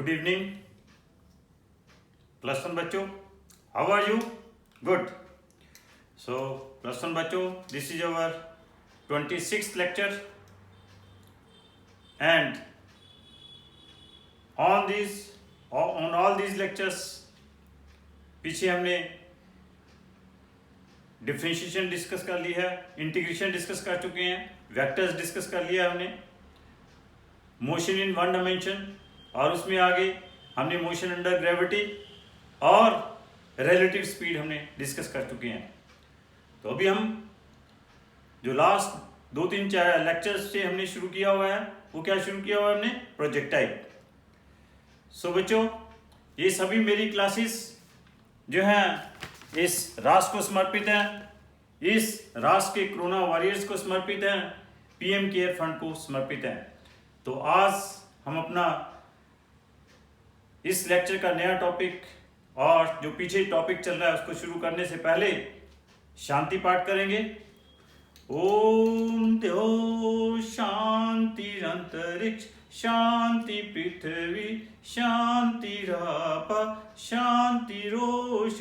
Good evening, +1 बच्चों. How are you? Good. So +1 बच्चों, this is our 26th lecture, and on all these lectures पीछे हमने differentiation discuss कर ली है, integration discuss कर चुके हैं, वेक्टर्स डिस्कस कर लिया हमने, मोशन इन वन डायमेंशन, और उसमें आगे हमने मोशन अंडर ग्रेविटी और रिलेटिव स्पीड हमने डिस्कस कर चुके हैं. तो अभी हम जो लास्ट 2-3 लेक्चर्स से हमने शुरू किया हुआ है, वो क्या शुरू किया हुआ है हमने? प्रोजेक्टाइल. सो बच्चों, ये सभी मेरी क्लासेस जो हैं इस राष्ट्र को समर्पित हैं, इस राष्ट्र के कोरोना वॉरियर्स को समर्पित हैं, पीएम केयर फंड को समर्पित हैं. तो आज हम अपना इस लेक्चर का नया टॉपिक और जो पीछे टॉपिक चल रहा है उसको शुरू करने से पहले शांति पाठ करेंगे. ओम द्यो शांतिरंतरिक्ष शांति पृथ्वी शांतिराप शांतिरोषध्या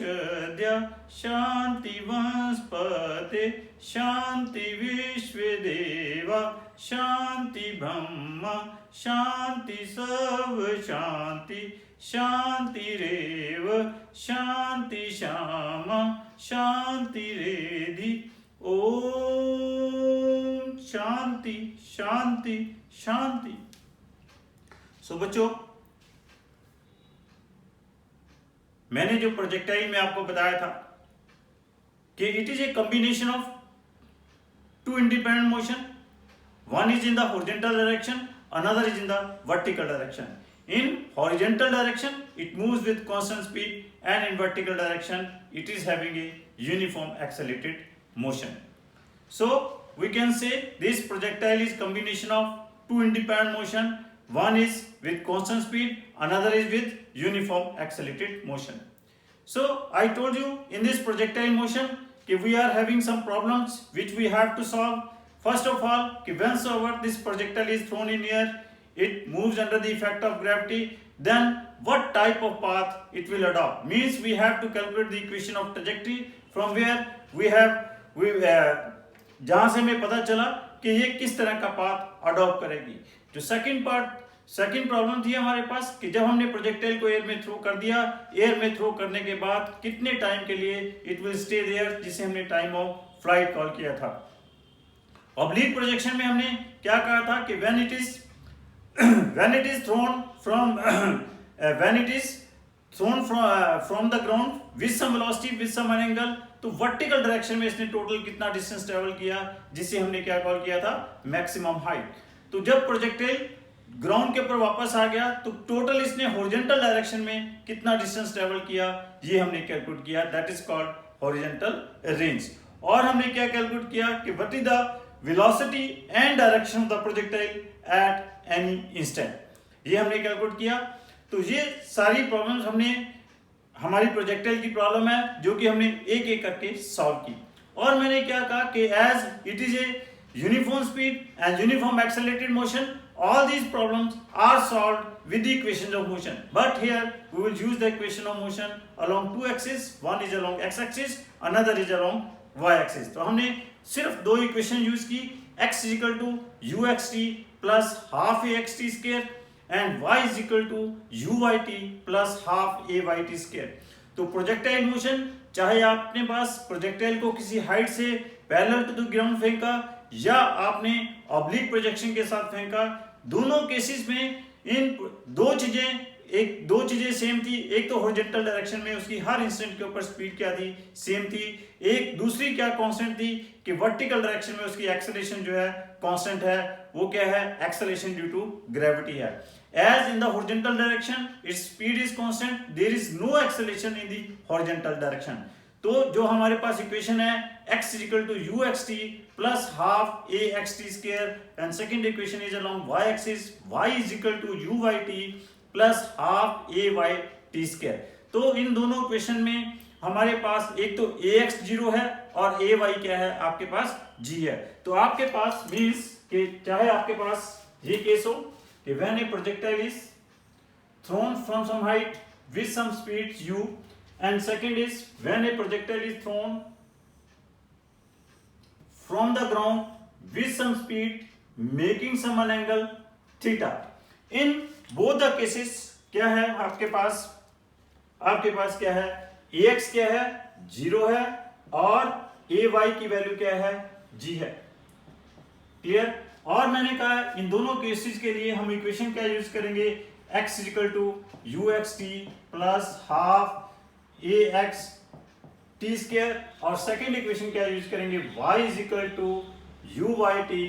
शांति वनस्पते शांति विश्वदेवा शांति ब्रह्म शांति सर्व शांति शांतिरेव शांति श्यामा शांतिरेधि. ओम शांति शांति शांति. सो बच्चों, मैंने जो प्रोजेक्टाइल में आपको बताया था कि it is a combination of two independent motion. One is in the horizontal direction, another is in the vertical direction. In horizontal direction it moves with constant speed, and in vertical direction it is having a uniform accelerated motion. So we can say this projectile is combination of two independent motion. One is with constant speed, another is with uniform accelerated motion. So I told you in this projectile motion that we are having some problems which we have to solve. First of all, whensoever this projectile is thrown in air, it moves under the effect of gravity. Then what type of path it will adopt? Means we have to calculate the equation of trajectory from where we जहाँ से हमें पता चला कि ये किस तरह का पाथ अडॉप्ट करेगी. जो सेकंड प्रॉब्लम थी हमारे पास कि जब हमने प्रोजेक्टाइल को एयर में थ्रो कर दिया, एयर में थ्रो करने के बाद कितने टाइम के लिए इट विल स्टे देयर, जिसे हमने टाइम ऑफ फ्लाइट कॉल किया था. ऑब्लिक प्रोजेक्शन में हमने क्या कहा था कि when it is thrown from the ground with some velocity with some angle, तो वर्टिकल डायरेक्शन में इसने टोटल कितना डिस्टेंस ट्रेवल किया, जिसे हमने क्या कॉल किया था? Maximum height. तो जब प्रोजेक्टाइल ग्राउंड के ऊपर वापस आ गया तो टोटल इसने हॉरिजॉन्टल डायरेक्शन में कितना डिस्टेंस ट्रेवल किया, ये हमने कैलकुलेट किया. That is called horizontal range. और हमने क्या कैलकुलेट किया कि what is the velocity and direction of the projectile at any instant, ये हमने कैलकुलेट किया. तो ये सारी प्रॉब्लम्स हमारी प्रोजेक्टाइल की प्रॉब्लम है जो कि हमने एक एक करके सॉल्व की. और मैंने क्या कहा कि as it is a uniform speed and uniform accelerated motion, all these problems are solved with the equations of motion. But here we will use the equation of motion along two axes. One is along x axis, another is along y axis. तो हमने सिर्फ दो equation use की, x is equal to uxt plus half axt square and y is equal to uyt plus half ayt square. तो projectile motion, चाहे आपने पास projectile को किसी हाइट से पैरेलल टू द ग्राउंड फेंका या आपने ऑब्लिक प्रोजेक्शन के साथ फेंका, दोनों केसेस में इन दो चीजें सेम थी. एक तो हॉरिजॉन्टल डायरेक्शन में उसकी हर इंस्टेंट के ऊपर स्पीड क्या थी? सेम थी. एक दूसरी क्या कांस्टेंट थी कि वर्टिकल डायरेक्शन में उसकी एक्सेलरेशन जो है कांस्टेंट है. वो क्या है? एक्सेलरेशन ड्यू टू ग्रेविटी है. As in the horizontal direction its speed is constant, there is no acceleration in the horizontal direction. तो जो हमारे पास इक्वेशन है x is equal to uxt plus half axt square, and second equation is along y axis, y is equal to uyt plus half ayt square. तो इन दोनों equation में हमारे पास एक तो ax 0 है और ay क्या है? आपके पास g है. तो आपके पास मीन्स कि चाहे आपके पास ये केस हो कि when a projectile is thrown from some height with some speed u, and second is when a projectile is thrown from the ground with some speed making some angle theta. In both the cases क्या है आपके पास क्या है, ax क्या है 0 है और ay की वैल्यू क्या है g है। क्लियर। और मैंने कहा इन दोनों केसेस के लिए हम इक्वेशन क्या यूज करेंगे, x equal to you x t plus half a x t square, और सेकेंड इक्वेशन क्या यूज करेंगे, y is equal to you Y T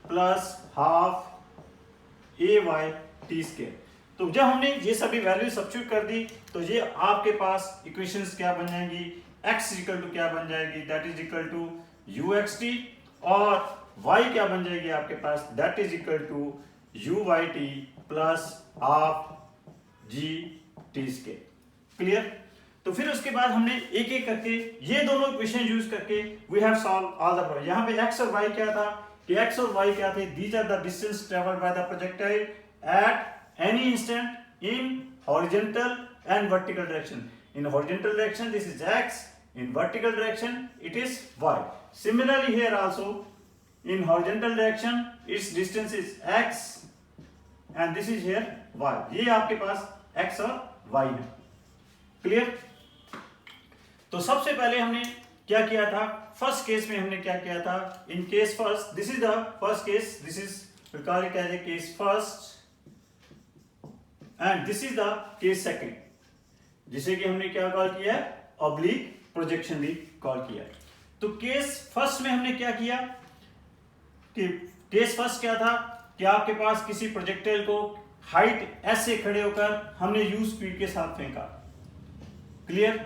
plus half a y t square. तो जब हमने ये सभी वैल्यू सब्स्टिट्यूट कर दी तो ये आपके पास इक्वेशंस क्या बन जाएंगी, x इक्वल टू क्या बन जाएगी, that is equal to you x T, और y क्या बन जाएगी आपके पास, that is equal to you Y T plus half G T square. Clear. तो फिर उसके बाद हमने एक एक करके ये दोनों इक्वेशन यूज करके we have solve all the problem. यहाँ पे x और y क्या था कि x और y क्या थे, these are the distance travelled by the projectile at any instant in horizontal and vertical direction. In horizontal direction this is x, in vertical direction it is y. Similarly here also in horizontal direction its distance is x and this is here y. ये आपके पास x और y है। Clear. तो सबसे पहले हमने क्या किया था, फर्स्ट केस में हमने क्या किया था, in case first, this is the first case, this is call it as a case first and this is the case second, जिसे कि हमने क्या कॉल किया है, ऑब्लिक प्रोजेक्शन भी कॉल किया। तो केस फर्स्ट में हमने क्या किया कि केस फर्स्ट क्या था कि आपके पास किसी प्रोजेक्टाइल को हाइट s से खड़े होकर हमने u स्पीड के साथ फेंका। क्लियर।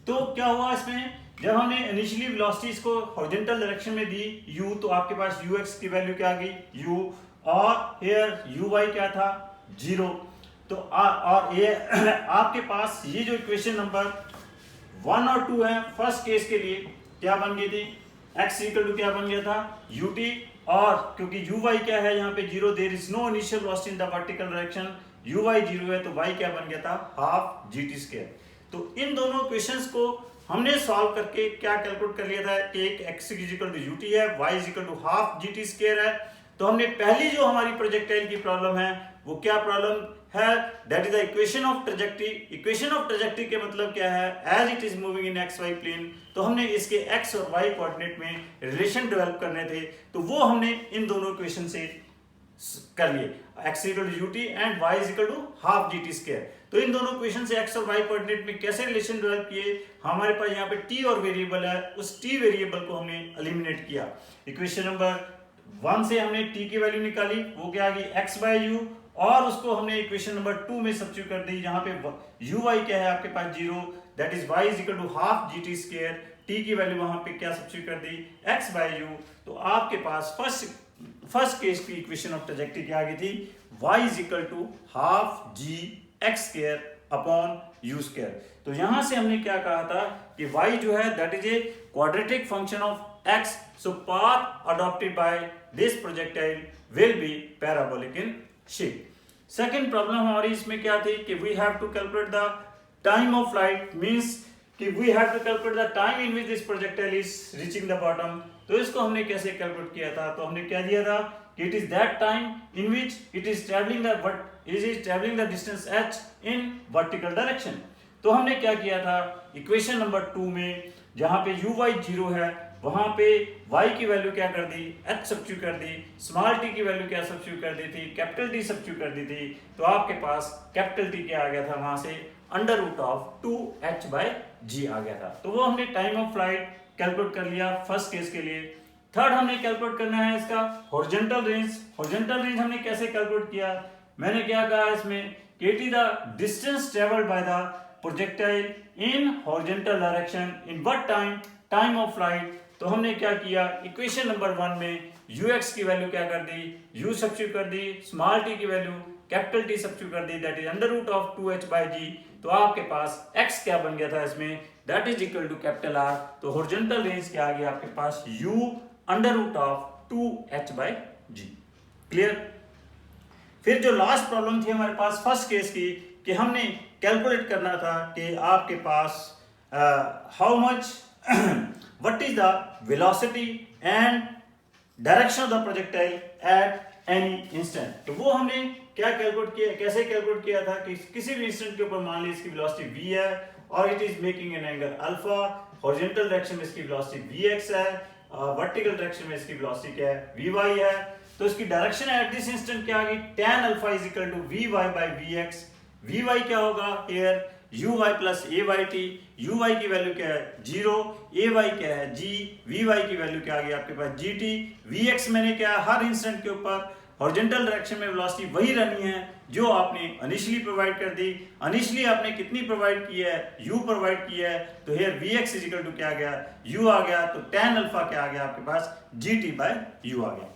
तो क्या हुआ इसमें, जब हमने इनिशियली वेलोसिटीज को हॉरिजॉन्टल डायरेक्शन में दी u, तो आपके पास ux की वैल्यू क्या आ गई u, और हियर uy क्या था 0। तो और ये आपके पास ये जो इक्वेशन नंबर 1 और 2 है फर्स्ट केस के लिए क्या बन गई थी, x इक्वल टू क्या बन गया था ut, और क्योंकि uy क्या है यहाँ पे 0, there is no initial velocity in the vertical direction, uy 0 है तो y क्या बन गया था हाफ gt स्क्वायर। तो इन दोनों इक्वेशंस को हमने सॉल्व करके क्या कैलकुलेट कर लिया था कि एक x इक्वल टू ut है, y equal to half gt square है। तो हमने पहली जो हमारी प्रोजेक्टाइल की प्रॉब्लम है वो क्या प्रॉब्लम है, that is the equation of trajectory. Equation of trajectory के मतलब क्या है, as it is moving in x y plane. तो हमने इसके एक्स और वाई कोऑर्डिनेट में रिलेशन डेवलप करने थे, तो वो हमने इन दोनों इक्वेशन से कर लिए, x equal to ut and y equal to half gt square. तो इन दोनों इक्वेशन से x और y कोऑर्डिनेट में कैसे रिलेशन डेवलप किए, हमारे पास यहाँ पे t और वेरिएबल है, उस t वेरिएबल को हमने एलिमिनेट किया। इक्वेशन नंबर 1 से हमने t की वैल्यू निकाली, वो क्या आ गई x बाय u, और उसको हमने इक्वेशन नंबर 2 में सब्स्टिट्यूट कर दी, जहां पे uy क्या है आपके पास 0, that is y is equal to half gt square, t की वैल्यू वहां पे क्या सब्स्टिट्यूट कर दी x बाय u। तो आपके पास फर्स्ट केस की इक्वेशन ऑफ ट्रैजेक्टरी क्या आ गई थी, y is equal to half g x square upon u square. तो यहां से हमने क्या कहा था कि y जो है that is a quadratic function of x, so path adopted by this projectile will be parabolic in shape। Second problem हमारी इसमें क्या थी कि we have to calculate the time of flight, means कि we have to calculate the time in which this projectile is reaching the bottom. तो इसको हमने कैसे कैलकुलेट किया था, तो हमने क्या दिया था कि it is that time in which it is travelling the distance h in vertical direction. तो हमने क्या किया था, इक्वेशन नंबर 2 में जहां पे uy 0 है वहां पे y की वैल्यू क्या कर दी, h सब्स्टिट्यूट कर दी, स्मॉल t की वैल्यू क्या सब्स्टिट्यूट कर दी थी, कैपिटल T सब्स्टिट्यूट कर दी थी। तो आपके पास कैपिटल T क्या आ गया था, वहां से under root of 2h by g आ गया था। तो वो हमने टाइम ऑफ फ्लाइट कैलकुलेट कर लिया फर्स्ट केस के लिए। थर्ड हमने कैलकुलेट करना है इसका हॉरिजॉन्टल रेंज। हॉरिजॉन्टल रेंज हमने कैसे कैलकुलेट किया, मैंने क्या कहा इसमें कि it is the distance travelled by the projectile in horizontal direction in what time, time of flight. तो हमने क्या किया, इक्वेशन नंबर 1 में ux की वैल्यू क्या कर दी, u सब्स्टिट्यूट कर दी, स्मॉल t की वैल्यू कैपिटल T सब्स्टिट्यूट कर दी, that is under root of 2h by g। तो आपके पास x क्या बन गया था इसमें, that is equal to capital R। तो हॉरिजॉन्टल रेंज क्या आ गया आपके पास, u under root of 2h by g। Clear. फिर जो लास्ट प्रॉब्लम थी हमारे पास फर्स्ट केस की कि हमने कैलकुलेट करना था कि आपके पास how much what is the velocity and direction of the projectile at any instant. तो वो हमने क्या कैलकुलेट किया, कैसे कैलकुलेट किया था कि किसी भी इंस्टेंट के ऊपर मान ली इसकी वेलोसिटी v है और it is making an angle alpha, horizontal direction में इसकी वेलोसिटी vx है, वर्टिकल डायरेक्शन में इसकी वेलोसिटी क्या है, vy है। तो इसकी डायरेक्शन एट दिस इंस्टेंट क्या आ गई, tan alpha is equal to vy by vx। vy क्या होगा here, uy plus ayt, uy की वैल्यू क्या है 0, ay क्या है g, vy की वैल्यू क्या आ गई आपके पास gt, vx मैंने क्या हर इंस्टेंट के ऊपर हॉरिजॉन्टल डायरेक्शन में वेलोसिटी वही रहनी है जो आपने इनिशियली प्रोवाइड कर दी। इनिशियली आपने कितनी प्रोवाइड की है, u प्रोवाइड की है, तो here vx is equal to क्या आ गया, u आ गया, तो tan अल्फा क्या आ गया आपके पास gt बाय u आ गया।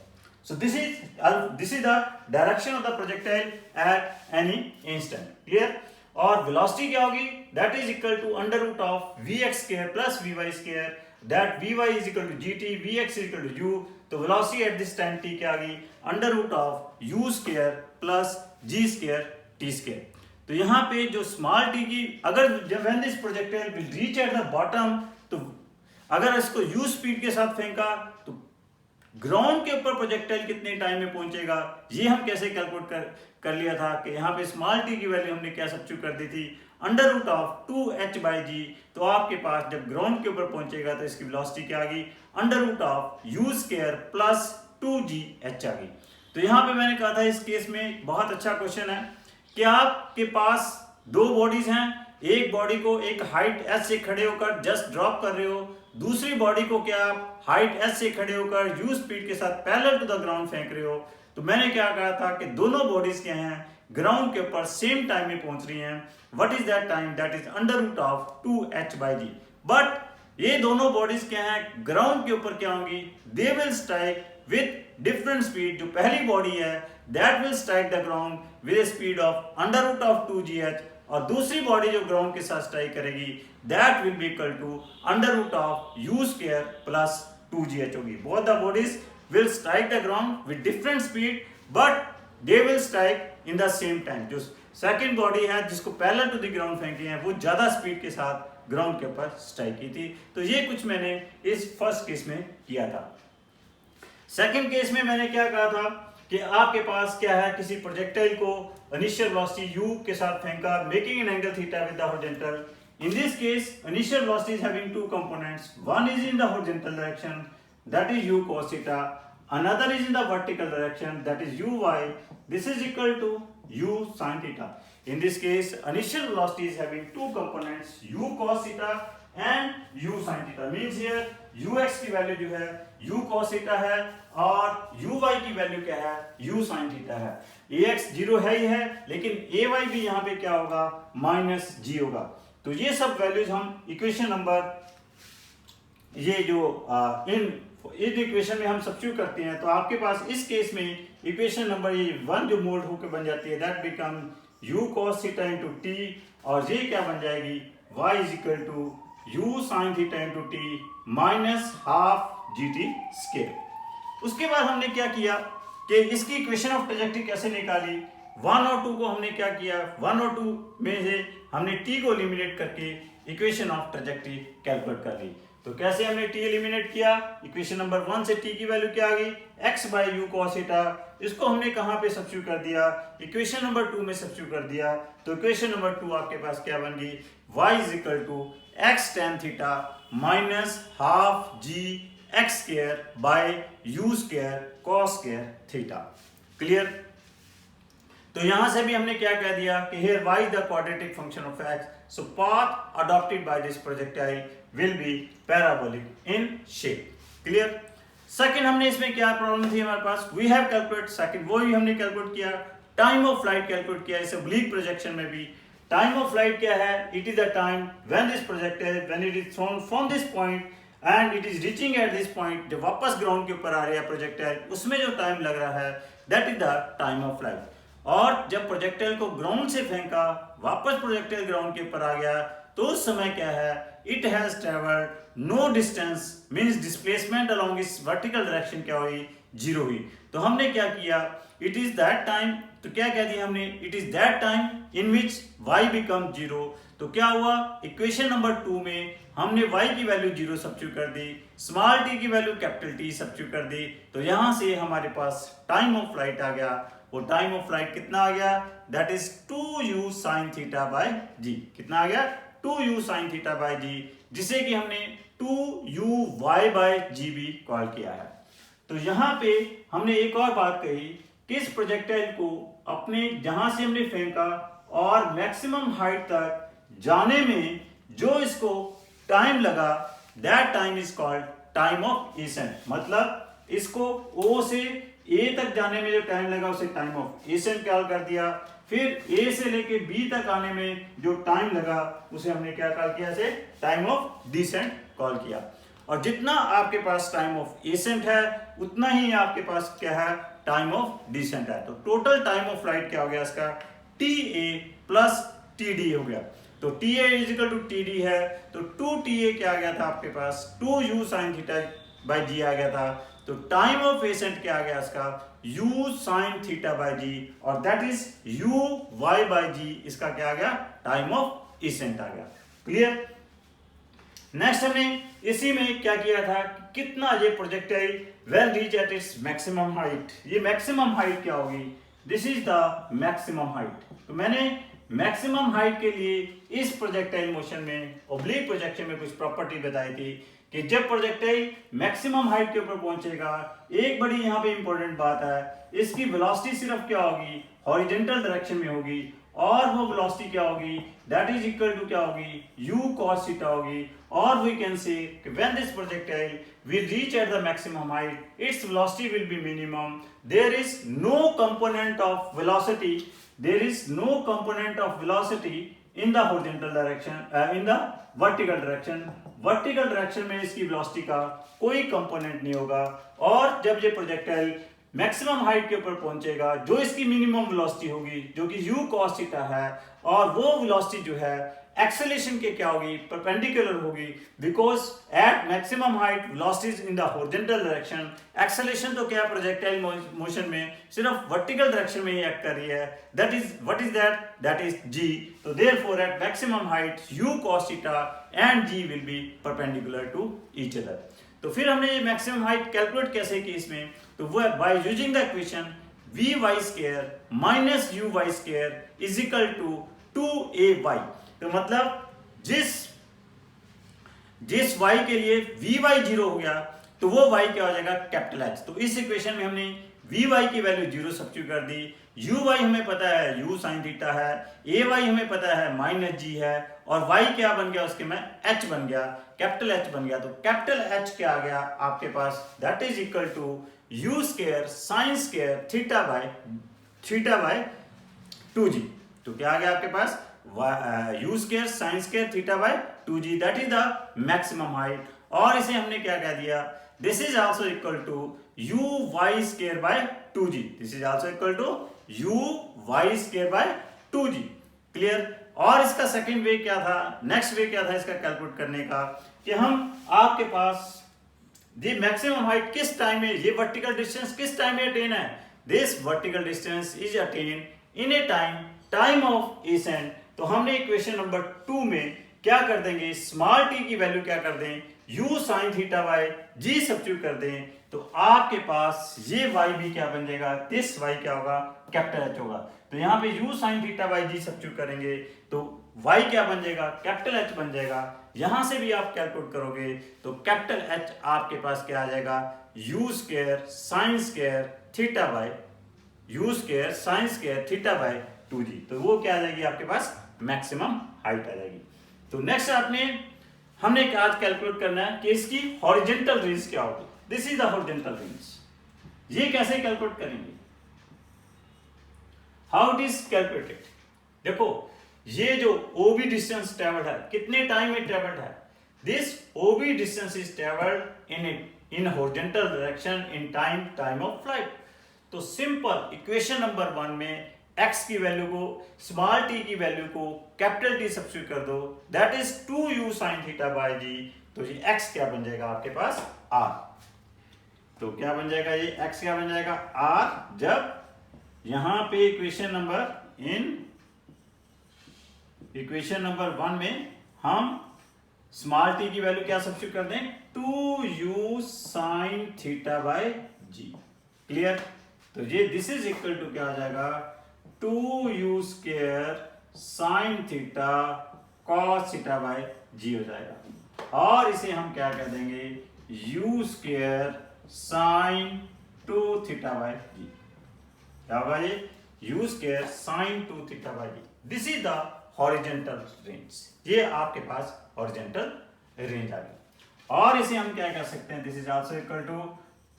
So this is the direction of the projectile at any instant, clear? और velocity क्या होगी, that is equal to under root of vx square plus vy square, that vy is equal to gt, vx is equal to u। तो velocity at this time t क्या आ गई, under root of u square plus g square t square। तो यहाँ पे जो small t की अगर जब when this projectile will reach at the bottom, तो अगर इसको u स्पीड के साथ फेंका तो ग्राउंड के ऊपर प्रोजेक्टाइल कितने टाइम में पहुंचेगा, ये हम कैसे कैलकुलेट कर लिया था कि यहाँ पे स्मॉल टी की वैल्यू हमने क्या सब्स्टिट्यूट कर दी थी, under root of 2h by g. तो आपके पास जब ग्राउंड के ऊपर पहुंचेगा तो इसकी वेलोसिटी क्या आ गई, under root of u square plus 2gh आ गई। तो यहाँ पे मैंने कहा था इस केस में बहुत अच्छा क्वेश्चन है कि आपके पास दो बॉडीज हैं, एक बॉडी को एक हाइट h से खड़े होकर जस्ट ड्रॉप कर रहे हो, दूसरी बॉडी को क्या आप हाइट h से खड़े होकर u स्पीड के साथ पैरेलल टू द ग्राउंड फेंक रहे हो। तो मैंने क्या कहा था कि दोनों बॉडीज क्या हैं, ग्राउंड के ऊपर सेम टाइम में पहुंच रही हैं। What is that time, that is under root of 2h by g. But ये दोनों बॉडीज क्या हैं, ग्राउंड के ऊपर क्या होंगी, they will strike with different speed. जो पहली बॉडी है that will strike the ground with speed of under root of 2gh, और दूसरी बॉडी जो ग्राउंड के साथ स्ट्राइक करेगी that will be equal to under root of u square plus 2gh होगी। Both the bodies will strike the ground with different speed but they will strike in the same time. जो second body है जिसको parallel to the ground फेंकी है वो ज्यादा speed के साथ ग्राउंड के ऊपर स्ट्राइक की थी। तो ये कुछ मैंने इस फर्स्ट केस में किया था। सेकंड केस में मैंने क्या कहा था कि आपके पास क्या है, किसी प्रोजेक्टाइल को इनिशियल वेलोसिटी u के साथ फेंका, making an angle theta with the horizontal. In this case initial velocity is having two components, one is in the horizontal direction that is u cos theta, another is in the vertical direction that is uy, this is equal to u sin theta। in this case initial velocity is having two components, u cos theta and u sin theta, means here ux की value जो है u cos theta है और uy की value क्या है, u sin theta है। ax 0 है ही है, लेकिन ay भी यहाँ पे क्या होगा, माइनस g होगा। तो ये सब वैल्यूज हम इक्वेशन नंबर ये जो इस इक्वेशन में हम सब्स्टिट्यूट करते हैं, तो आपके पास इस केस में इक्वेशन नंबर ये 1 जो मोल्ड होकर बन जाती है that become u cos theta into t, और ये क्या बन जाएगी, y is equal to u sin theta into t minus half gt square. उसके बाद हमने क्या किया कि इसकी इक्वेशन ऑफ ट्रैजेक्टरी कैसे निकाली, 1 और 2 को हमने क्या किया, 1 और 2 में से हमने t को एलिमिनेट करके इक्वेशन ऑफ ट्रैजेक्टरी कैलकुलेट कर ली। तो कैसे हमने t एलिमिनेट किया, इक्वेशन नंबर 1 से t की वैल्यू क्या आ गई, x by you cos theta, इसको हमने कहाँ पे सब्स्टिट्यूट कर दिया, इक्वेशन नंबर 2 में सब्स्टिट्यूट कर दिया। तो इक्वेशन नंबर 2 आपके पास क्या बन गई, y is equal to x tan theta minus half g x square by u square cos square theta. Clear. तो यहां से भी हमने क्या कह दिया कि here y is the quadratic function of x, so path adopted by this projectile will be parabolic in shape। Clear. Second हमने इसमें क्या प्रॉब्लम थी हमारे पास, we have calculate सेकंड, वो ही हमने कैलकुलेट किया, टाइम ऑफ फ्लाइट कैलकुलेट किया। इस oblique प्रोजेक्शन में भी टाइम ऑफ फ्लाइट क्या है, it is the time when this projectile when it is thrown from this point and it is reaching at this point, जब वापस ground के ऊपर आ रहा है प्रोजेक्टाइल, उसमें जो टाइम लग रहा है that is the time of flight। और जब प्रोजेक्टाइल को ग्राउंड से फेंका, वापस प्रोजेक्टाइल ग्राउंड के ऊपर आ गया, तो उस समय क्या है, it has travelled no distance, means displacement along इस वर्टिकल डायरेक्शन क्या हुई, जीरो हुई। तो हमने क्या किया, इट इज दैट टाइम, तो क्या कह दिया हमने, it is that time in which y become zero. तो क्या हुआ, इक्वेशन नंबर 2 में हमने y की वैल्यू जीरो सब्स्टिट्यूट कर दी, स्मॉल t की वैल्यू कैपिटल T सब्स्टिट्यूट कर दी। तो यहां से हमारे पास टाइम ऑफ फ्लाइट आ गया। वो टाइम ऑफ फ्लाइट कितना आ गया, that is 2u sin theta by g. कितना आ गया, 2u sin थीटा बाय जी, जिसे कि हमने 2u y g भी कॉल किया है। तो यहाँ पे हमने एक और बात कही कि इस प्रोजेक्टाइल को अपने जहां से हमने फेंका और मैक्सिमम हाइट तक जाने में जो इसको टाइम लगा, that time is called time of accent. मतलब इसको O से A तक जाने में जो टाइम लगा उसे टाइम ऑफ एसेंट कॉल कर दिया। फिर A से लेके B तक आने में जो टाइम लगा उसे हमने क्या कॉल किया, इसे टाइम ऑफ डिसेंट कॉल किया। और जितना आपके पास टाइम ऑफ एसेंट है उतना ही आपके पास क्या है, टाइम ऑफ डिसेंट है। तो टोटल टाइम ऑफ फ्लाइट क्या हो गया इसका, TA प्लस TD हो गया। तो TA is equal to TD है, तो 2TA क्या आ गया था आपके पास, 2u sin theta by g आ गया था। तो टाइम ऑफ एसेंट क्या आ गया इसका, u sin थीटा बाय जी, और दैट इज uy बाय जी, इसका क्या आ गया, टाइम ऑफ एसेंट आ गया। क्लियर। नेक्स्ट हमने इसी में क्या किया था, कितना ये projectile well reach at its maximum height. ये मैक्सिमम हाइट क्या होगी, this is the maximum height. तो मैंने मैक्सिमम हाइट के लिए इस प्रोजेक्टाइल मोशन में ऑब्लिक प्रोजेक्शन में कुछ प्रॉपर्टी बताई थी कि जब प्रोजेक्टाइल मैक्सिमम हाइट के ऊपर पहुंचेगा, एक बड़ी यहाँ पे इंपॉर्टेंट बात है, इसकी वेलोसिटी सिर्फ क्या होगी, हॉरिजॉन्टल डायरेक्शन में होगी, और वो वेलोसिटी क्या होगी, दैट इज इक्वल टू क्या होगी, u cos थीटा होगी। और we can say when this projectile will reach at the maximum height, its velocity will be minimum. There is no component of velocity, there is no component of velocity in the horizontal direction, in the vertical direction. Vertical direction में इसकी velocity का कोई component नहीं होगा। और जब ये projectile maximum height के ऊपर पहुंचेगा, जो इसकी मिनिमम वेलोसिटी होगी जो कि u cos थीटा है, और वो वेलोसिटी जो है एक्सेलरेशन के क्या होगी, परपेंडिकुलर होगी, because at maximum height velocity in the horizontal direction. Acceleration तो क्या प्रोजेक्टाइल मोशन में सिर्फ वर्टिकल डायरेक्शन में ही एक्ट कर रही है, that is what is that is g। तो therefore at maximum height u cos theta and g will be perpendicular to each other. तो फिर हमने ये मैक्सिमम हाइट कैलकुलेट कैसे की इसमें, तो वो by using the equation vy square minus uy square is equal to 2ay। तो मतलब जिस y के लिए vy जीरो हो गया तो वो y क्या हो जाएगा, कैपिटल H। तो इस इक्वेशन में हमने vy की वैल्यू जीरो सब्स्टिट्यूट कर दी, uy हमें पता है u sin थीटा है, ay हमें पता है माइनस g है, और y क्या बन गया उसके में h बन गया, कैपिटल H बन गया। तो कैपिटल H क्या आ गया आपके पास, that is equal to u square sine square theta by 2g। तो क्या आ गया आपके पास, u square sine square theta by 2g, that is the maximum height. और इसे हमने क्या कह दिया, this is also equal to uy square by 2g, this is also equal to uy square by 2g। Clear. और इसका second वे क्या था, नेक्स्ट वे क्या था इसका कैलकुलेट करने का, कि हम आपके पास दी मैक्सिमम हाइट किस टाइम में, ये वर्टिकल डिस्टेंस किस टाइम में अटेन है, this vertical distance is attain in A time of accent. तो हमने इक्वेशन नंबर 2 में क्या कर देंगे, स्मॉल t की वैल्यू क्या कर दें, u sin theta by g substitute कर दें। तो आपके पास ये y भी क्या बन जाएगा, दिस y क्या होगा, कैपिटल H होगा। तो यहाँ पे u sin theta by g substitute करेंगे तो y क्या बन जाएगा, कैपिटल H बन जाएगा। यहां से भी आप कैलकुलेट करोगे तो कैपिटल H आपके पास क्या आ जाएगा, u square sine square theta bye u square sine square theta by 2g। तो वो क्या आ जाएगी आपके पास, मैक्सिमम हाइट आ जाएगी। तो नेक्स्ट हमने क्या आज कैलकुलेट करना है कि इसकी हॉरिजॉन्टल रेंज क्या होगी, this is the horizontal range. ये कैसे कैलकुलेट करेंगे, हाउ इट इज कैलकुलेटेड। देखो ये जो OB डिस्टेंस ट्रेवल्ड है, कितने टाइम में ट्रेवल्ड है, this OB distance is travelled in horizontal direction in time of flight. तो सिंपल इक्वेशन नंबर 1 में x की वैल्यू को, स्मॉल t की वैल्यू को कैपिटल T सब्स्टिट्यूट कर दो, that is 2u sin theta by g। तो ये x क्या बन जाएगा आपके पास, r। तो क्या बन जाएगा ये x क्या बन जाएगा r, जब यहां पे इक्वेशन नंबर 1 में हम स्मॉल t की वैल्यू क्या सब्स्टिट्यूट कर दें 2u sin theta by g। Clear? तो ये दिस इज इक्वल टू क्या आ जाएगा 2u square sin theta cos theta by g हो जाएगा। और इसे हम क्या कर देंगे u square sin 2 theta by g। क्या होगा ये u square sin 2 theta by g। This is the horizontal range. ये आपके पास हॉरिजॉन्टल रेंज आ गई। और इसे हम क्या कर सकते हैं this is also equal to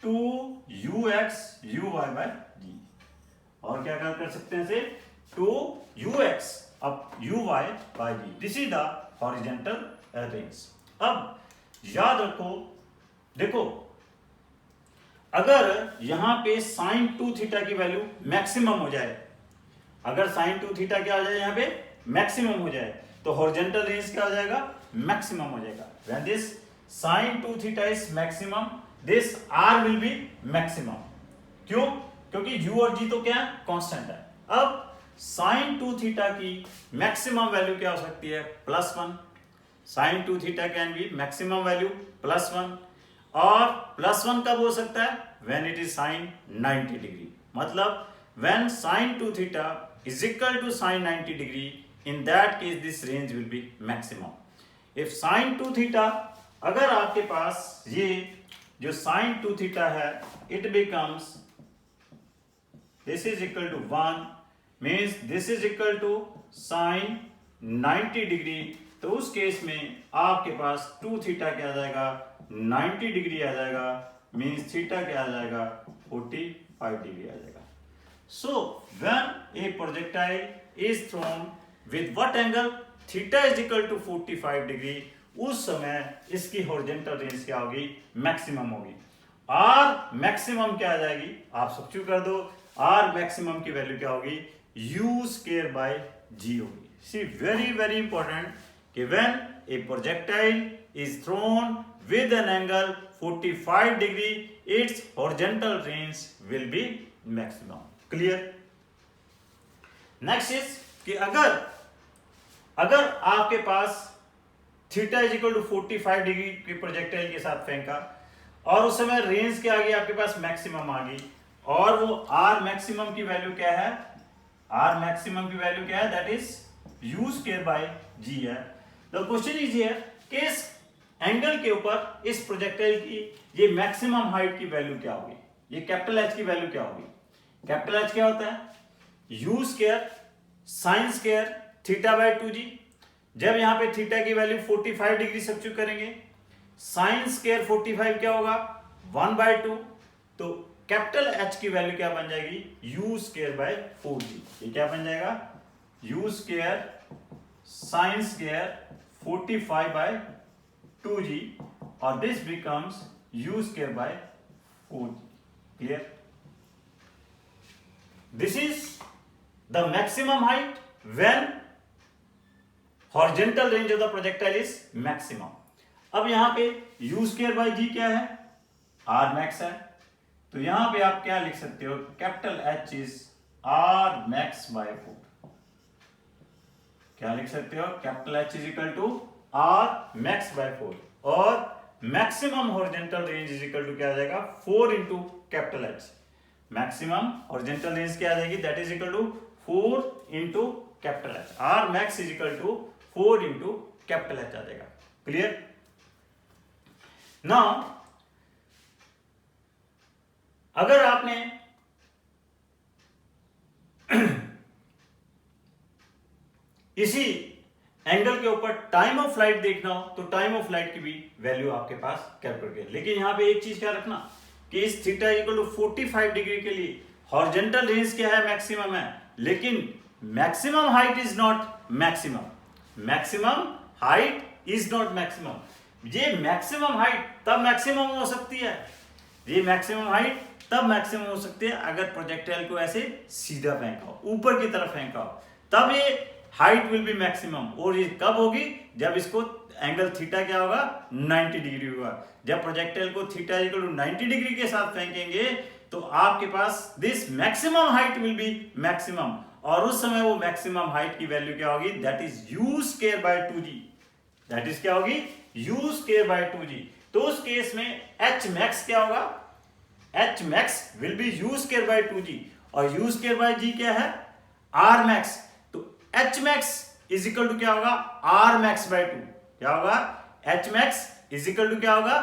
2ux uy by g। और क्या कर सकते हैं इसे 2ux अब uy by g। This is the horizontal range. अब याद रखो, देखो अगर यहां पे sin 2 थीटा की वैल्यू मैक्सिमम हो जाए, अगर sin 2 थीटा क्या हो जाए यहां पे मैक्सिमम हो जाए, तो हॉरिजॉन्टल रेंज क्या हो जाएगा मैक्सिमम हो जाएगा। When this sin 2 theta is maximum this r will be maximum. क्यों? क्योंकि u और g तो क्या है कांस्टेंट है। अब sin 2 थीटा की मैक्सिमम वैल्यू क्या हो सकती है +1। sin 2 theta can be maximum value +1। और +1 कब हो सकता है when it is sin 90 degree. मतलब when sin 2 theta is equal to sin 90 degree, in that case this range will be maximum. If sin 2 theta, अगर आपके पास ये जो sin 2 theta है it becomes this is equal to 1 means this is equal to sin 90 degree, तो उस case में आपके पास 2 theta क्या आ जाएगा 90 डिग्री आ जाएगा, मीन्स थीटा क्या आ जाएगा 45 डिग्री आ जाएगा। So when a projectile is thrown with what angle theta is equal to 45 degree, उस समय इसकी हॉरिजॉन्टल रेंज क्या होगी मैक्सिमम होगी। r मैक्सिमम क्या आ जाएगी आप सब्स्टिट्यूट कर दो, r मैक्सिमम की वैल्यू क्या होगी u स्क्वायर बाय g होगी। सी वेरी इंपॉर्टेंट कि when a projectile is thrown with an angle 45 degree its horizontal range will be maximum. Clear? Next is कि अगर आपके पास theta is equal to 45 degree के projectile के साथ फेंका और उस समय रेंज क्या आ गई आपके पास मैक्सिमम आ गई, और वो आर मैक्सिमम की वैल्यू क्या है आर मैक्सिमम की वैल्यू क्या है that is u square by g है। द क्वेश्चन इज हियर कि इस एंगल के ऊपर इस प्रोजेक्टाइल की ये मैक्सिमम हाइट की वैल्यू क्या होगी, ये कैपिटल एच की वैल्यू क्या होगी। कैपिटल एच क्या होता है you square sine square theta by 2g। जब यहां पे थीटा की वैल्यू 45 डिग्री सब्स्टिट्यूट करेंगे, साइन स्क्वायर 45 क्या होगा 1/2, तो कैपिटल एच की वैल्यू क्या बन जाएगी यू स्क्वायर बाय 4g। ये क्या बन जाएगा you square sine square 45/2g और this becomes you square bye 4g। Clear? This is the maximum height when horizontal range of the projectile is maximum। अब यहां पे u स्क्वायर बाय g क्या है r max है, तो यहां पे आप क्या लिख सकते हो capital H is r max by 4। क्या लिख सकते हो capital H is equal to r max by 4 और maximum horizontal range is equal to क्या आ जाएगा 4 into capital H। Maximum horizontal range क्या आ जाएगी that is equal to 4 into capital H. R max is equal to 4 into capital H आ जाएगा। Clear? Now अगर आपने इसी एंगल के ऊपर टाइम ऑफ फ्लाइट देखना हो तो टाइम ऑफ फ्लाइट की भी वैल्यू आपके पास कैलकुलेट कर, लेकिन यहां पे एक चीज क्या रखना कि इस थीटा इक्वल टू 45 डिग्री के लिए हॉरिजॉन्टल रेंज क्या है मैक्सिमम है, लेकिन maximum height is not maximum, maximum height is not maximum. ये मैक्सिमम हाइट तब मैक्सिमम हो सकती है, ये मैक्सिमम हाइट तब मैक्सिमम हो सकती है अगर प्रोजेक्टाइल को ऐसे सीधा फेंका हो ऊपर की तरफ फेंका हो, तब ये हाइट विल बी मैक्सिमम। और ये कब होगी? जब इसको एंगल थीटा क्या होगा? 90 डिग्री होगा। जब प्रोजेक्टाइल को थीटा इक्वल टू 90 डिग्री के साथ फेंकेंगे तो आपके पास this maximum height will be maximum, और उस समय वो मैक्सिमम हाइट की वैल्यू क्या होगी? That is u square by 2g। That is क्या होगी? u square by 2g। तो उस केस में h max क्या होगा? h max will be u square by 2g, और u स्क्वायर बाय g क्या है? r max। तो h max is equal to क्या होगा? r max by 2। क्या होगा? h max is equal to क्या होगा?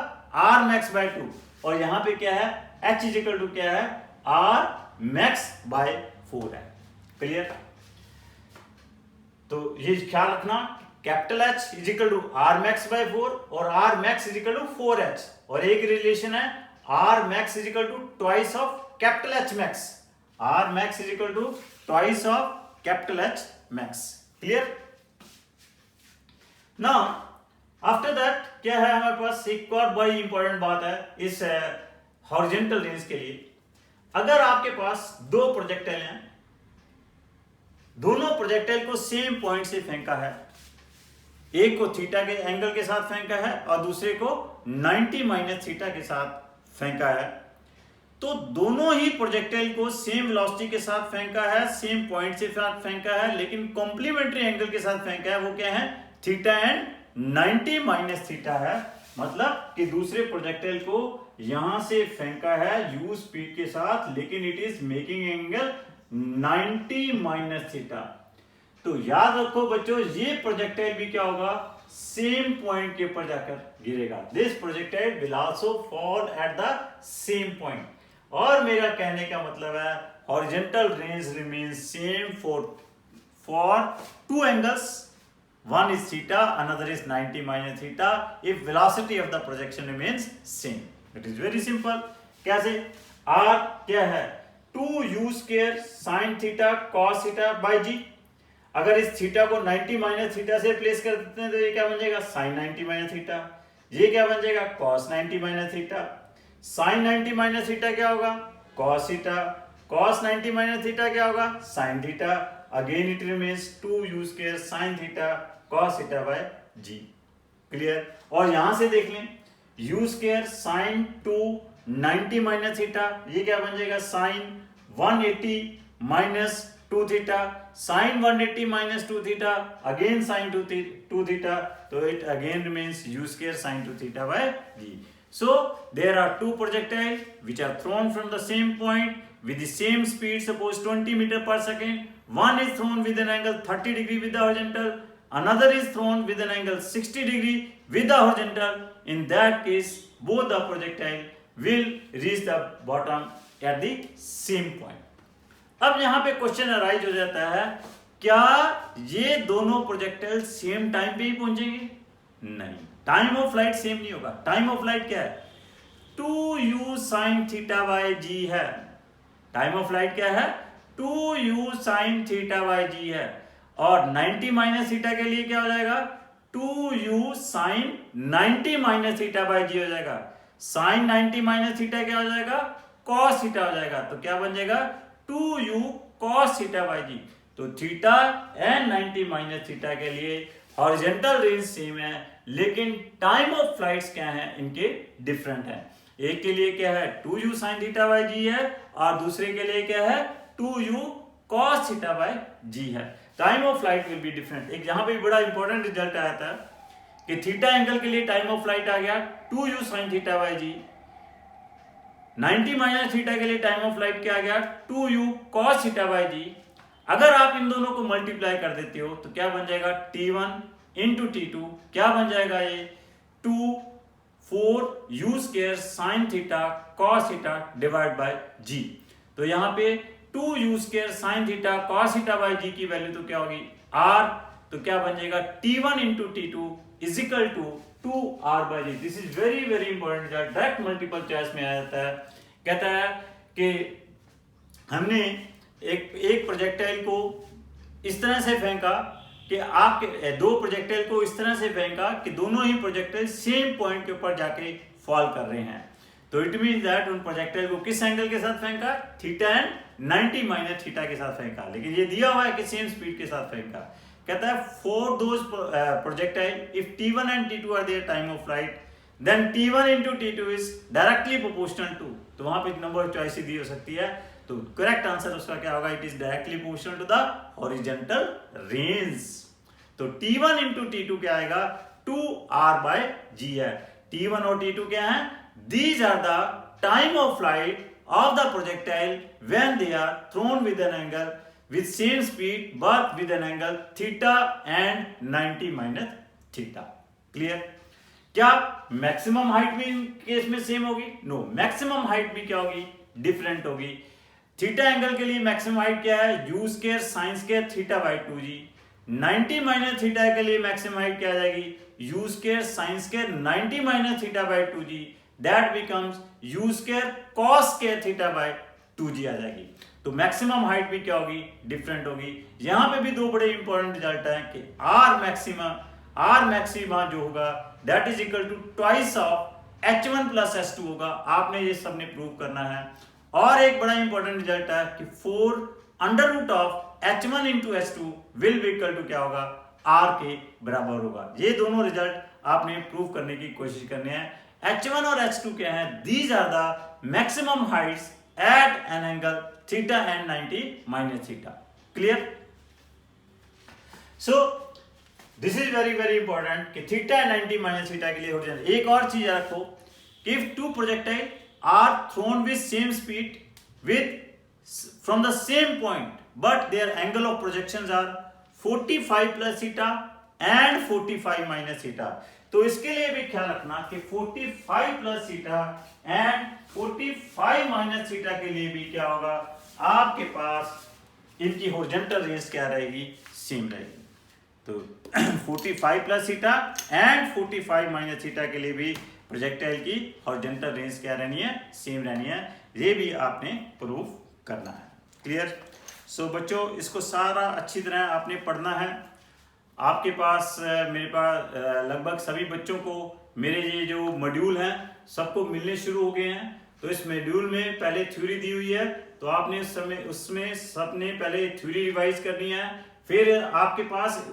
r max by 2। और यहां पे क्या है? h इज इक्वल टू क्या है? r max बाय 4 है। क्लियर? तो ये ख्याल रखना, capital H is equal to r max by 4 और r max is equal to 4h। और एक रिलेशन है r max is equal to twice of capital H max। r max is equal to twice of capital H max। Clear? Now after that क्या है हमारे पास? एक और बड़ी important बात है इस हॉरिजॉन्टल रेंज के लिए। अगर आपके पास दो प्रोजेक्टाइल हैं, दोनों प्रोजेक्टाइल को सेम पॉइंट से फेंका है, एक को थीटा के एंगल के साथ फेंका है और दूसरे को 90 माइनस थीटा के साथ फेंका है, तो दोनों ही प्रोजेक्टाइल को सेम वेलोसिटी के साथ फेंका है, सेम पॉइंट से फेंका है, लेकिन कॉम्प्लीमेंट्री एंगल के साथ फेंका है। वो क्या है? थीटा एंड 90 माइनस थीटा है। मतलब कि दूसरे प्रोजेक्टाइल को यहां से फेंका है u स्पीड के साथ, लेकिन it is making angle 90 minus theta. तो याद रखो बच्चों, ये प्रोजेक्टाइल भी क्या होगा? सेम पॉइंट के ऊपर जाकर गिरेगा। This projectile will also fall at the same point. और मेरा कहने का मतलब है horizontal range remains same for two angles, one is theta, another is 90 minus theta, if velocity of the projection remains same. It is very simple. कैसे? r क्या है? 2u square sin theta cos theta by g। अगर इस theta को 90 minus theta से place कर देते हैं तो ये क्या बन जाएगा? sin 90 minus theta. ये क्या बन जाएगा? cos 90 minus theta. sin 90 minus theta क्या होगा? cos theta. cos 90 minus theta क्या होगा? sin theta. Again it remains 2u square sin theta cos theta by g। Clear? और यहां से देख लें, u square sin 90 minus theta, ये क्या बन जाएगा? sin 180 minus 2 theta. sin 180 minus 2 theta again sin 2 theta, तो it again remains u square sin 2 theta by g। So there are two projectiles which are thrown from the same point with the same speed, suppose 20 meter per second. One is thrown with an angle 30 degree with the horizontal, another is thrown with an angle 60 degree with the horizontal. In that case, both the projectile will reach the bottom at the same point. अब यहाँ पे question arise हो जाता है, क्या ये दोनों projectile same time पे ही पहुंचेंगे? नहीं, टाइम ऑफ फ्लाइट सेम नहीं होगा। टाइम ऑफ फ्लाइट क्या है? 2u sin theta by g है। टाइम ऑफ फ्लाइट क्या है? 2u sin theta by g है। और 90 माइनस थीटा के लिए क्या हो जाएगा? 2u sin 90 minus theta by g हो जाएगा। sin 90 माइनस थीटा क्या हो जाएगा? cos थीटा हो जाएगा। तो क्या बन जाएगा? 2u cos theta by g। तो थीटा एंड 90 माइनस थीटा के लिए हॉरिजॉन्टल रेंज सेम है, लेकिन टाइम ऑफ फ्लाइट्स क्या है? इनके डिफरेंट है। एक के लिए क्या है? 2u sin theta by g है, और दूसरे के लिए क्या है? 2u cos theta by g है। Time of flight will be different. एक जहां पे बड़ा इंपॉर्टेंट रिजल्ट आया था कि थीटा एंगल के लिए टाइम ऑफ फ्लाइट आ गया 2u sin theta by g, 90 minus theta के लिए टाइम ऑफ फ्लाइट क्या आ गया? 2u cos theta by g। अगर आप इन दोनों को मल्टीप्लाई कर देते हो तो क्या बन जाएगा? t1 इंटू t2 क्या बन जाएगा? ये 4u square sin theta cos theta divide by g। तो यहाँ पे 2u square sin theta cos theta by g की वैल्यू तो क्या होगी? r। तो क्या बन जाएगा? t1 into t2 is equal to 2r by g। This is very very important result, direct multiple choice में आ जाता है। कहता है कि हमने एक प्रोजेक्टाइल को इस तरह से फेंका कि आपके दो प्रोजेक्टाइल को इस तरह से फेंका कि दोनों ही प्रोजेक्टाइल सेम पॉइंट के ऊपर जाके फॉल कर रहे हैं। तो इट मींस दैट उन प्रोजेक्टाइल को किस एंगल के साथ फेंका? थीटा एंड 90 माइनस थीटा के साथ फेंका। लेकिन ये दिया हुआ है कि सेम स्पीड के साथ फेंका। कहता है for those projectile if T1 and T2 are their time of flight then T1 into T2 is directly proportional to, तो वहां पे नंबर ऑफ चॉइस दी हो सकती है, तो करेक्ट आंसर उसका क्या होगा, it is directly proportional to the horizontal range. तो T1 into T2 क्या आएगा, 2R/G है। T1 और T2 क्या है, these are the time of flight of the projectile when they are thrown with an angle with same speed but with an angle theta and 90 minus theta। Clear? क्या maximum height भी in case में same होगी? No, maximum height भी क्या होगी, different होगी। Theta angle के लिए मैक्सिमम हाइट क्या है, u square sin square θ/2g। 90 minus theta के लिए मैक्सिमम हाइट क्या आ जाएगी, u square sin square 90 minus θ/2g, that becomes u square cos square θ/2g आ जाएगी। तो मैक्सिमम हाइट भी क्या होगी, डिफरेंट होगी। यहां पे भी दो बड़े इंपॉर्टेंट रिजल्ट है कि R मैक्सिमा जो होगा that is equal to twice of H1 plus H2 होगा। आपने ये सबने प्रूव करना है। और एक बड़ा इंपॉर्टेंट रिजल्ट है कि 4 under root of H1 into H2 will be equal to क्या होगा, R के बराबर होगा। ये दोनों रिजल्ट आपने प्रूव करने की कोशिश करनी है। H1 और H2 क्या है, these are the maximum heights at an angle theta and 90 minus theta. Clear? So this is very very important कि थीटा एंड 90 माइनस थीटा के लिए हॉरिजॉन्टल। एक और चीज रखो, if two projectile are thrown with same speed with from the same point but their angle of projections are 45 plus theta and 45 minus theta. तो इसके लिए भी ख्याल रखना कि 45 plus theta and 45 minus theta के लिए भी क्या होगा, आपके पास इनकी हॉरिजॉन्टल रेंज क्या रहेगी, सेम रहेगी। तो 45 plus theta and 45 minus theta के लिए भी प्रोजेक्टाइल की हॉरिजॉन्टल रेंज क्या रहनी है, सेम रहनी है। ये भी आपने प्रूव करना है। क्लियर? सो बच्चों, इसको सारा अच्छी तरह आपने पढ़ना है। आपके पास मेरे पास लगभग सभी बच्चों को मेरे ये जो मॉड्यूल हैं सबको मिलने शुरू हो गए हैं। तो इस मॉड्यूल में पहले थ्योरी दी हुई है, तो आपने उसमें सबने पहले थ्योरी रिवाइज करनी है। फिर आपके पास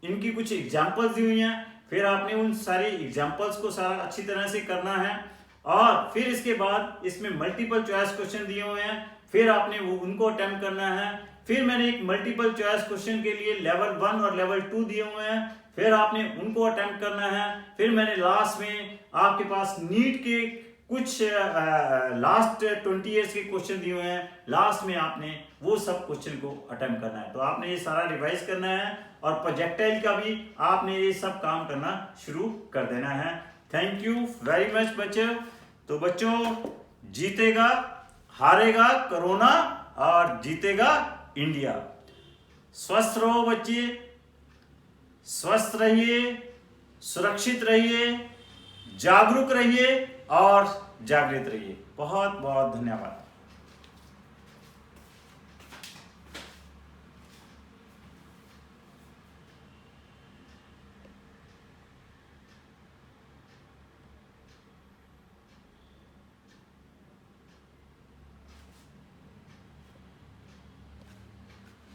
इनकी कुछ एग्जाम्पल्स दी हुई हैं, फिर आपने उन सारी एग्जाम्पल्स को सारा अच्छी तरह से करना है। और फिर इसके बाद इसमें मल्टीपल चॉइस क्वेश्चन दिए हुए हैं, फिर आपने उनको अटेम्प्ट करना है। फिर मैंने एक मल्टीपल चॉइस क्वेश्चन के लिए लेवल 1 और लेवल 2 दिए हुए हैं, फिर आपने उनको अटेम्प्ट करना है। फिर मैंने लास्ट में आपके पास नीट के कुछ लास्ट 20 ईयर्स के क्वेश्चन दिए हुए हैं, लास्ट में आपने वो सब क्वेश्चन को अटेम्प्ट करना है। तो आपने ये सारा रिवाइज करना है और प्रोजेक्टाइल का भी आपने ये सब काम करना शुरू कर देना है। थैंक यू वेरी मच बच्चों। तो बच्चों, जीतेगा हारेगा कोरोना और जीतेगा इंडिया। स्वस्थ रहो बच्चे, स्वस्थ रहिए, सुरक्षित रहिए, जागरूक रहिए और जागृत रहिए। बहुत बहुत धन्यवाद।